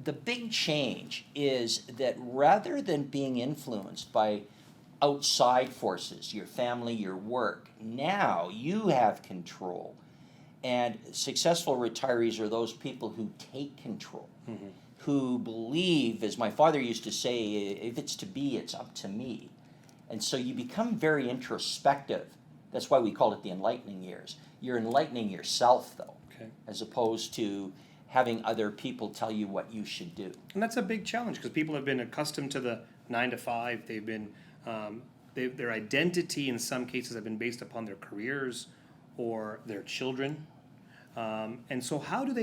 the big change is that rather than being influenced by outside forces, your family, your work, now you have control. And successful retirees are those people who take control, who believe, as my father used to say, if it's to be, it's up to me. And so you become very introspective. That's why we call it the enlightening years. You're enlightening yourself, though, as opposed to having other people tell you what you should do. And that's a big challenge because people have been accustomed to the 9 to 5. They've been their identity in some cases have been based upon their careers or their children. And so how do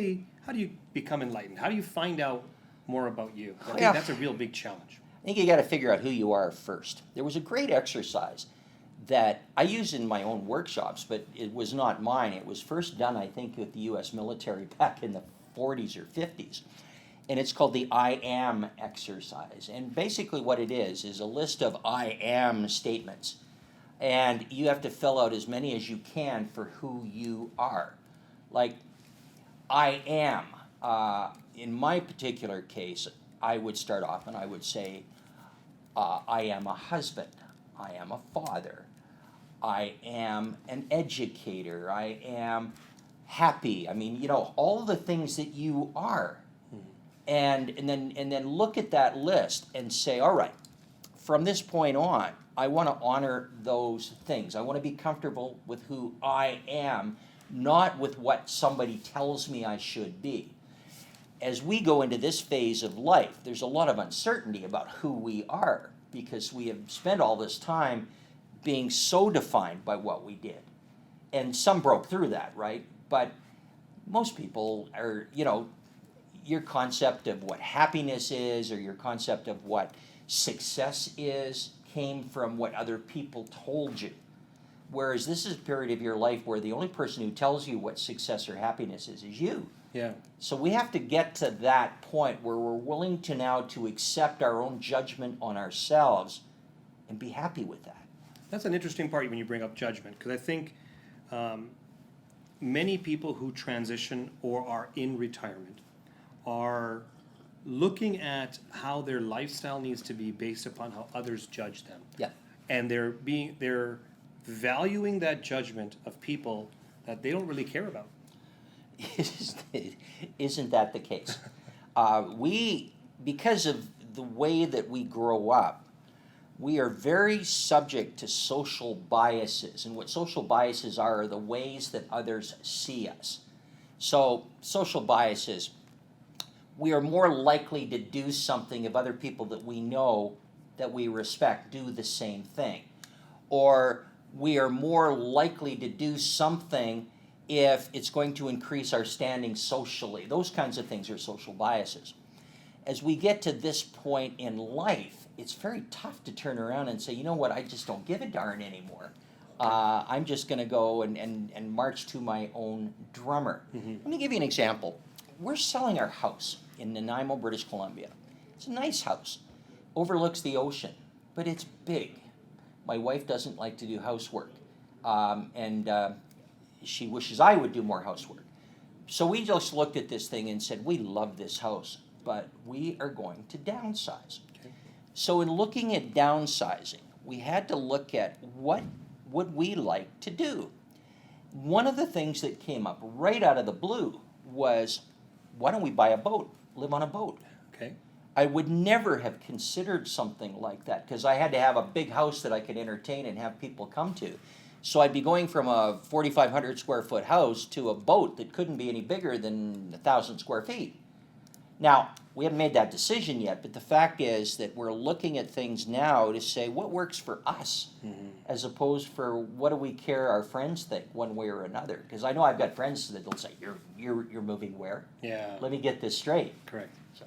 you become enlightened? How do you find out more about you? I think that's a real big challenge. I think you got to figure out who you are first. There was a great exercise that I use in my own workshops, but it was not mine. It was first done, I think, with the U.S. military back in the 40s or 50s. And it's called the I am exercise. And basically what it is a list of I am statements. And you have to fill out as many as you can for who you are. Like, I am. In my particular case, I would start off and I would say, I am a husband. I am a father. I am an educator. I am happy. I mean, all the things that you are. And then look at that list and say, all right, from this point on, I want to honor those things. I want to be comfortable with who I am, not with what somebody tells me I should be. As we go into this phase of life, there's a lot of uncertainty about who we are because we have spent all this time being so defined by what we did. And some broke through that, right? But most people are, your concept of what happiness is or your concept of what success is came from what other people told you. Whereas this is a period of your life where the only person who tells you what success or happiness is you. Yeah. So we have to get to that point where we're willing to now to accept our own judgment on ourselves and be happy with that. That's an interesting part when you bring up judgment, because I think many people who transition or are in retirement are looking at how their lifestyle needs to be based upon how others judge them. Yeah. And they're valuing that judgment of people that they don't really care about. Isn't that the case? Because of the way that we grow up, we are very subject to social biases. And what social biases are the ways that others see us. So social biases, we are more likely to do something if other people that we know, that we respect, do the same thing. Or we are more likely to do something if it's going to increase our standing socially. Those kinds of things are social biases. As we get to this point in life, it's very tough to turn around and say, you know what, I just don't give a darn anymore. I'm just going to go and march to my own drummer. Let me give you an example. We're selling our house in Nanaimo, British Columbia. It's a nice house. Overlooks the ocean, but it's big. My wife doesn't like to do housework, and she wishes I would do more housework. So we just looked at this thing and said, we love this house, but we are going to downsize. Okay. So in looking at downsizing, we had to look at what would we like to do. One of the things that came up right out of the blue was, why don't we buy a boat, live on a boat? Okay. I would never have considered something like that because I had to have a big house that I could entertain and have people come to. So I'd be going from a 4,500 square foot house to a boat that couldn't be any bigger than 1,000 square feet. Now, we haven't made that decision yet, but the fact is that we're looking at things now to say what works for us as opposed for what do we care our friends think one way or another. Because I know I've got friends that will say, you're moving where? Yeah. Let me get this straight. Correct. So.